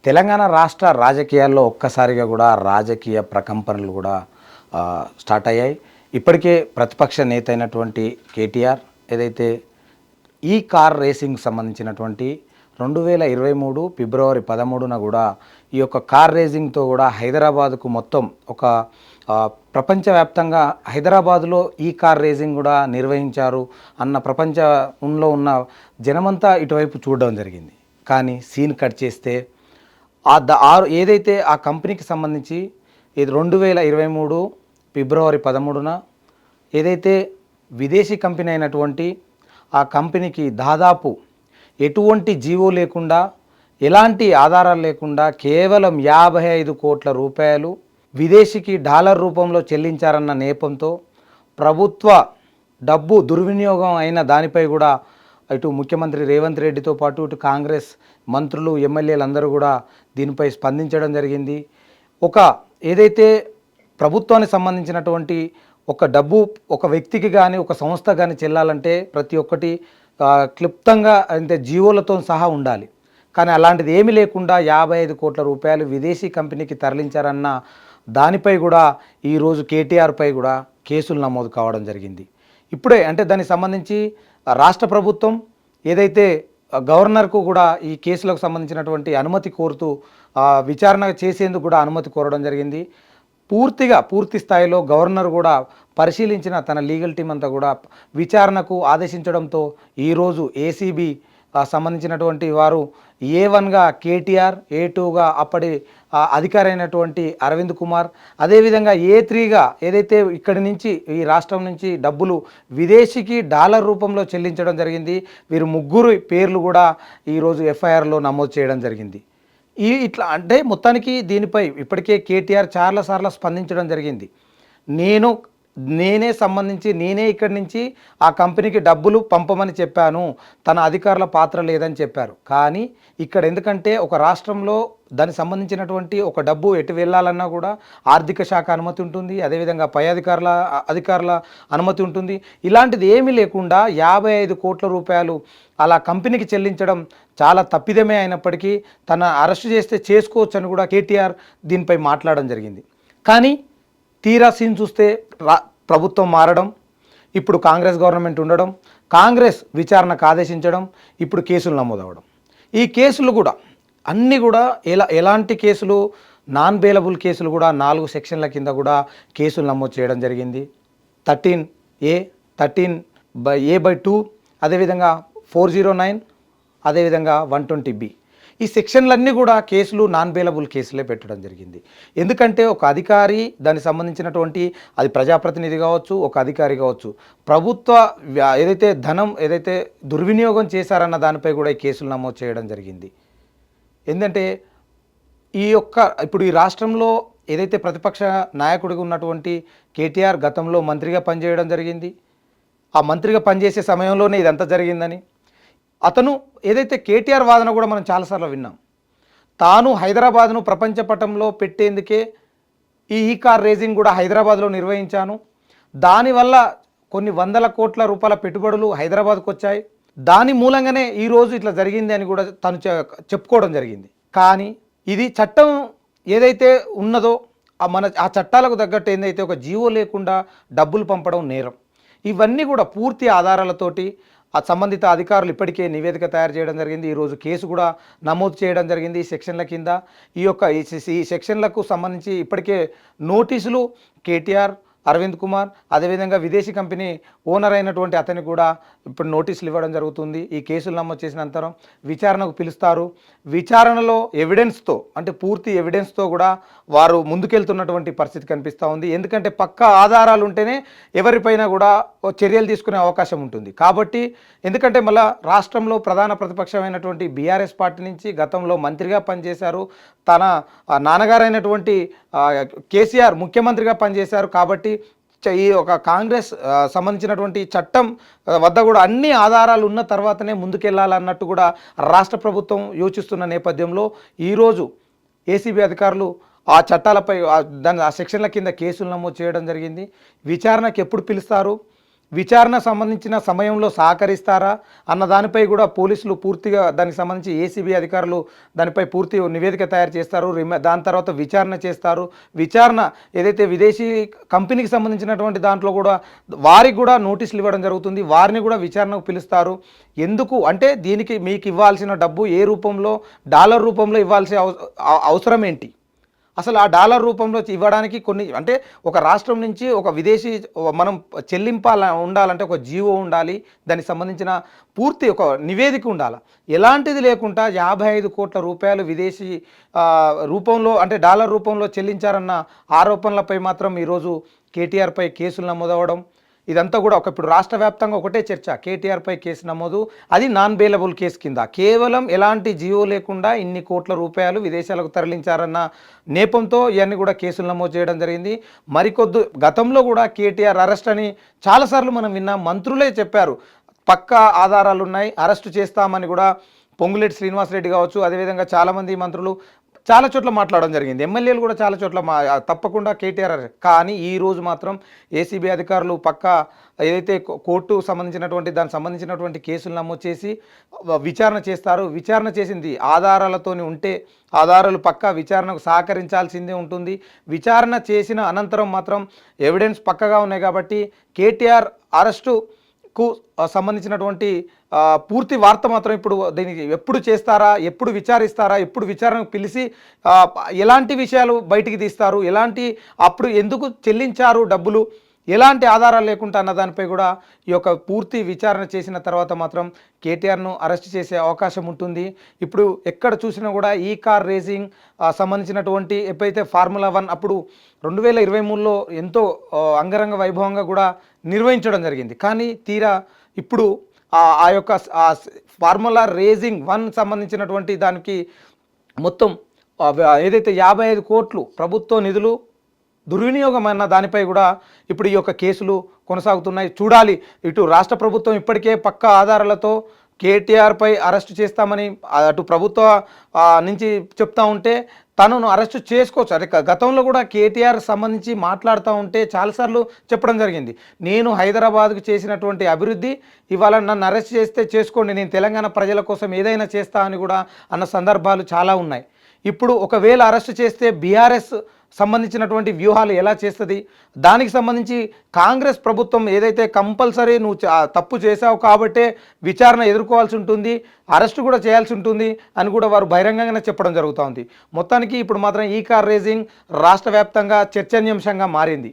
తెలంగాణ రాష్ట్ర రాజకీయాల్లో ఒక్కసారిగా కూడా రాజకీయ ప్రకంపనలు కూడా స్టార్ట్ అయ్యాయి. ఇప్పటికే ప్రతిపక్ష నేత అయినటువంటి కేటీఆర్ ఏదైతే ఈ కార్ రేసింగ్ సంబంధించినటువంటి 2023 ఫిబ్రవరి 13న కూడా ఈ యొక్క కార్ రేసింగ్తో కూడా హైదరాబాద్కు మొత్తం ఒక ప్రపంచవ్యాప్తంగా హైదరాబాదులో ఈ కార్ రేసింగ్ కూడా నిర్వహించారు అన్న ప్రపంచంలో ఉన్న జనమంతా ఇటువైపు చూడడం జరిగింది. కానీ సీన్ కట్ చేస్తే ఏదైతే ఆ కంపెనీకి సంబంధించి ఇది 2023 ఫిబ్రవరి 13న ఏదైతే విదేశీ కంపెనీ అయినటువంటి ఆ కంపెనీకి దాదాపు ఎటువంటి జీవో లేకుండా ఎలాంటి ఆధారాలు లేకుండా కేవలం 55 కోట్ల రూపాయలు విదేశీకి డాలర్ రూపంలో చెల్లించారన్న నేపంతో ప్రభుత్వ డబ్బు దుర్వినియోగం అయిన దానిపై కూడా ఇటు ముఖ్యమంత్రి రేవంత్ రెడ్డితో పాటు ఇటు కాంగ్రెస్ మంత్రులు ఎమ్మెల్యేలు అందరూ కూడా దీనిపై స్పందించడం జరిగింది. ఏదైతే ప్రభుత్వానికి సంబంధించినటువంటి ఒక డబ్బు ఒక వ్యక్తికి కానీ ఒక సంస్థ కానీ చెల్లాలంటే ప్రతి ఒక్కటి క్లుప్తంగా అంటే జీవోలతో సహా ఉండాలి. కానీ అలాంటిది ఏమీ లేకుండా 55 కోట్ల రూపాయలు విదేశీ కంపెనీకి తరలించారన్న దానిపై కూడా ఈరోజు కేటీఆర్పై కూడా కేసులు నమోదు కావడం జరిగింది. ఇప్పుడే అంటే దానికి సంబంధించి రాష్ట్ర ప్రభుత్వం ఏదైతే గవర్నర్కు కూడా ఈ కేసులకు సంబంధించినటువంటి అనుమతి కోరుతూ విచారణ చేసేందుకు కూడా అనుమతి కోరడం జరిగింది. పూర్తి స్థాయిలో గవర్నర్ కూడా పరిశీలించిన తన లీగల్ టీం అంతా కూడా విచారణకు ఆదేశించడంతో ఈరోజు ఏసీబీ సంబంధించినటువంటి వారు A1గా కేటీఆర్, A2గా అప్పటి అధికారి అయినటువంటి అరవింద్ కుమార్, అదేవిధంగా A3గా ఏదైతే ఇక్కడి నుంచి ఈ రాష్ట్రం నుంచి డబ్బులు విదేశీకి డాలర్ రూపంలో చెల్లించడం జరిగింది. వీరు ముగ్గురు పేర్లు కూడా ఈరోజు ఎఫ్ఐఆర్లో నమోదు చేయడం జరిగింది. ఇట్లా అంటే మొత్తానికి దీనిపై ఇప్పటికే కేటీఆర్ చాలాసార్లు స్పందించడం జరిగింది. నేనే ఇక్కడి నుంచి ఆ కంపెనీకి డబ్బులు పంపమని చెప్పాను, తన అధికారుల పాత్ర లేదని చెప్పారు. కానీ ఇక్కడ ఎందుకంటే ఒక రాష్ట్రంలో దానికి సంబంధించినటువంటి ఒక డబ్బు ఎటు వెళ్ళాలన్నా కూడా ఆర్థిక శాఖ అనుమతి ఉంటుంది, అదేవిధంగా పై అధికారుల అనుమతి ఉంటుంది. ఇలాంటిది ఏమీ లేకుండా 55 కోట్ల రూపాయలు అలా కంపెనీకి చెల్లించడం చాలా తప్పిదమే అయినప్పటికీ తన అరెస్ట్ చేస్తే చేసుకోవచ్చు అని కూడా కేటీఆర్ దీనిపై మాట్లాడడం జరిగింది. కానీ తీరా సీన్ చూస్తే ప్రభుత్వం మారడం, ఇప్పుడు కాంగ్రెస్ గవర్నమెంట్ ఉండడం, కాంగ్రెస్ విచారణకు ఆదేశించడం, ఇప్పుడు కేసులు నమోదవడం. ఈ కేసులు కూడా అన్నీ కూడా ఎలాంటి కేసులు నాన్ బెయిలబుల్ కేసులు కూడా 4 సెక్షన్ల కింద కూడా కేసులు నమోదు చేయడం జరిగింది. 13A, 13A/2, అదేవిధంగా 409, అదేవిధంగా 120B. ఈ సెక్షన్లన్నీ కూడా కేసులు నాన్ బెయిలబుల్ కేసులే పెట్టడం జరిగింది. ఎందుకంటే ఒక అధికారి దానికి సంబంధించినటువంటి అది ప్రజాప్రతినిధి కావచ్చు, ఒక అధికారి కావచ్చు, ప్రభుత్వ ఏదైతే ధనం ఏదైతే దుర్వినియోగం చేశారన్న దానిపై కూడా ఈ కేసులు నమోదు చేయడం జరిగింది. ఎందుకంటే ఇప్పుడు ఈ రాష్ట్రంలో ఏదైతే ప్రతిపక్ష నాయకుడిగా ఉన్నటువంటి కేటీఆర్ గతంలో మంత్రిగా పనిచేయడం జరిగింది. ఆ మంత్రిగా పనిచేసే సమయంలోనే ఇదంతా జరిగిందని అతను ఏదైతే కేటీఆర్ వాదన కూడా మనం చాలాసార్లు విన్నాం. తాను హైదరాబాద్ను ప్రపంచ పటంలో పెట్టేందుకే ఈ కార్ రేసింగ్ కూడా హైదరాబాద్లో నిర్వహించాను, దానివల్ల కొన్ని వందల కోట్ల రూపాయల పెట్టుబడులు హైదరాబాద్కు వచ్చాయి, దాని మూలంగానే ఈరోజు ఇట్లా జరిగింది అని కూడా తను చెప్పుకోవడం జరిగింది. కానీ ఇది చట్టం ఏదైతే ఉన్నదో ఆ చట్టాలకు తగ్గట్టు ఏందైతే ఒక జీవో లేకుండా డబ్బులు పంపడం నేరం. ఇవన్నీ కూడా పూర్తి ఆధారాలతోటి ఆ సంబంధిత అధికారులు ఇప్పటికే నివేదిక తయారు చేయడం జరిగింది. ఈరోజు కేసు కూడా నమోదు చేయడం జరిగింది ఈ సెక్షన్ల కింద. ఈ సెక్షన్లకు సంబంధించి ఇప్పటికే నోటీసులు కేటీఆర్, అరవింద్ కుమార్, అదేవిధంగా విదేశీ కంపెనీ ఓనర్ అయినటువంటి అతనికి కూడా ఇప్పుడు నోటీసులు ఇవ్వడం జరుగుతుంది. ఈ కేసులు నమోదు చేసిన అనంతరం విచారణకు పిలుస్తారు. విచారణలో ఎవిడెన్స్తో అంటే పూర్తి ఎవిడెన్స్తో కూడా వారు ముందుకెళ్తున్నటువంటి పరిస్థితి కనిపిస్తూ ఉంది. ఎందుకంటే పక్కా ఆధారాలు ఉంటేనే ఎవరిపైన కూడా చర్యలు తీసుకునే అవకాశం ఉంటుంది. కాబట్టి ఎందుకంటే మళ్ళీ రాష్ట్రంలో ప్రధాన ప్రతిపక్షమైనటువంటి బీఆర్ఎస్ పార్టీ నుంచి గతంలో మంత్రిగా పనిచేశారు, తన నాన్నగారైనటువంటి కేసీఆర్ ముఖ్యమంత్రిగా పనిచేశారు. కాబట్టి ఈ ఒక కాంగ్రెస్ సంబంధించినటువంటి చట్టం వద్ద కూడా అన్ని ఆధారాలు ఉన్న తర్వాతనే ముందుకెళ్లాలన్నట్టు కూడా రాష్ట్ర ప్రభుత్వం యోచిస్తున్న నేపథ్యంలో ఈరోజు ఏసీబీ అధికారులు ఆ చట్టాలపై ఆ సెక్షన్ల కింద కేసులు నమోదు చేయడం జరిగింది. విచారణకు ఎప్పుడు పిలుస్తారు, విచారణ సంబంధించిన సమయంలో సహకరిస్తారా అన్న దానిపై కూడా పోలీసులు పూర్తిగా దానికి సంబంధించి ఏసీబీ అధికారులు దానిపై పూర్తి నివేదిక తయారు చేస్తారు. దాని తర్వాత విచారణ చేస్తారు. విచారణ ఏదైతే విదేశీ కంపెనీకి సంబంధించినటువంటి దాంట్లో కూడా వారికి కూడా నోటీసులు ఇవ్వడం జరుగుతుంది. వారిని కూడా విచారణకు పిలుస్తారు. ఎందుకు అంటే దీనికి మీకు ఇవ్వాల్సిన డబ్బు ఏ రూపంలో, డాలర్ రూపంలో ఇవ్వాల్సిన అవసరం ఏంటి, అసలు ఆ డాలర్ రూపంలో ఇవ్వడానికి కొన్ని అంటే ఒక రాష్ట్రం నుంచి ఒక విదేశీ మనం ఉండాలంటే ఒక జీవో ఉండాలి, దానికి సంబంధించిన పూర్తి ఒక నివేదిక ఉండాలి. ఎలాంటిది లేకుండా 55 కోట్ల రూపాయలు విదేశీ రూపంలో అంటే డాలర్ రూపంలో చెల్లించారన్న ఆరోపణలపై మాత్రం ఈరోజు కేటీఆర్పై కేసులు నమోదవడం, ఇదంతా కూడా ఇప్పుడు రాష్ట్ర వ్యాప్తంగా ఒకటే చర్చ. కేటీఆర్పై కేసు నమోదు, అది నాన్ బెయిలబుల్ కేసు కింద, కేవలం ఎలాంటి జియో లేకుండా ఇన్ని కోట్ల రూపాయలు విదేశాలకు తరలించారన్న నేపంతో ఇవన్నీ కూడా కేసులు నమోదు చేయడం జరిగింది. గతంలో కూడా కేటీఆర్ అరెస్ట్ అని చాలాసార్లు మనం విన్నాం. మంత్రులే చెప్పారు పక్కా ఆధారాలు ఉన్నాయి, అరెస్టు చేస్తామని కూడా. పొంగులేటి శ్రీనివాసరెడ్డి కావచ్చు, అదేవిధంగా చాలామంది మంత్రులు చాలా చోట్ల మాట్లాడడం జరిగింది. ఎమ్మెల్యేలు కూడా చాలా చోట్ల తప్పకుండా కేటీఆర్. కానీ ఈరోజు మాత్రం ఏసీబీ అధికారులు పక్కా ఏదైతే కోర్టు సంబంధించినటువంటి దానికి సంబంధించినటువంటి కేసులు నమోదు చేసి విచారణ చేస్తారు. విచారణ చేసింది ఆధారాలతోని ఉంటే ఆధారాలు పక్కా విచారణకు సహకరించాల్సిందే ఉంటుంది. విచారణ చేసిన అనంతరం మాత్రం ఎవిడెన్స్ పక్కగా ఉన్నాయి కాబట్టి కేటీఆర్ అరెస్టుకు సంబంధించినటువంటి పూర్తి వార్త మాత్రం ఇప్పుడు దీనికి ఎప్పుడు చేస్తారా, ఎప్పుడు విచారిస్తారా, ఎప్పుడు విచారణకు పిలిచి ఎలాంటి విషయాలు బయటికి తీస్తారు, అప్పుడు ఎందుకు చెల్లించారు డబ్బులు, ఎలాంటి ఆధారాలు లేకుండా అన్న దానిపై కూడా ఈ యొక్క పూర్తి విచారణ చేసిన తర్వాత మాత్రం కేటీఆర్ను అరెస్ట్ చేసే అవకాశం ఉంటుంది. ఇప్పుడు ఎక్కడ చూసినా కూడా ఈ కార్ రేసింగ్ సంబంధించినటువంటి ఎప్పుడైతే ఫార్ములా 1 అప్పుడు 2023లో ఎంతో అంగరంగ వైభవంగా కూడా నిర్వహించడం జరిగింది. కానీ తీరా ఇప్పుడు ఆ యొక్క ఫార్ములా రేసింగ్ 1 సంబంధించినటువంటి దానికి మొత్తం ఏదైతే 55 కోట్లు ప్రభుత్వ నిధులు దుర్వినియోగం అన్న దానిపై కూడా ఇప్పుడు ఈ యొక్క కేసులు కొనసాగుతున్నాయి. చూడాలి, ఇటు రాష్ట్ర ప్రభుత్వం ఇప్పటికే పక్కా ఆధారాలతో కేటీఆర్పై అరెస్టు చేస్తామని అటు ప్రభుత్వ నుంచి చెప్తా ఉంటే తనను అరెస్టు చేసుకోవచ్చు. అదే గతంలో కూడా కేటీఆర్ సంబంధించి మాట్లాడుతూ ఉంటే చాలాసార్లు చెప్పడం జరిగింది, నేను హైదరాబాద్కు చేసినటువంటి అభివృద్ధి ఇవాళ నన్ను అరెస్ట్ చేస్తే చేసుకోండి, నేను తెలంగాణ ప్రజల కోసం ఏదైనా చేస్తా అని కూడా అన్న సందర్భాలు చాలా ఉన్నాయి. ఇప్పుడు ఒకవేళ అరెస్టు చేస్తే బీఆర్ఎస్ సంబంధించినటువంటి వ్యూహాలు ఎలా చేస్తుంది, దానికి సంబంధించి కాంగ్రెస్ ప్రభుత్వం ఏదైతే కంపల్సరీ నువ్వు తప్పు చేశావు కాబట్టే విచారణ ఎదుర్కోవాల్సి ఉంటుంది, అరెస్టు కూడా చేయాల్సి ఉంటుంది అని కూడా వారు బహిరంగంగానే చెప్పడం జరుగుతూ ఉంది. మొత్తానికి ఇప్పుడు మాత్రం ఈ కార్ రేసింగ్ రాష్ట్ర వ్యాప్తంగా చర్చనీయాంశంగా మారింది.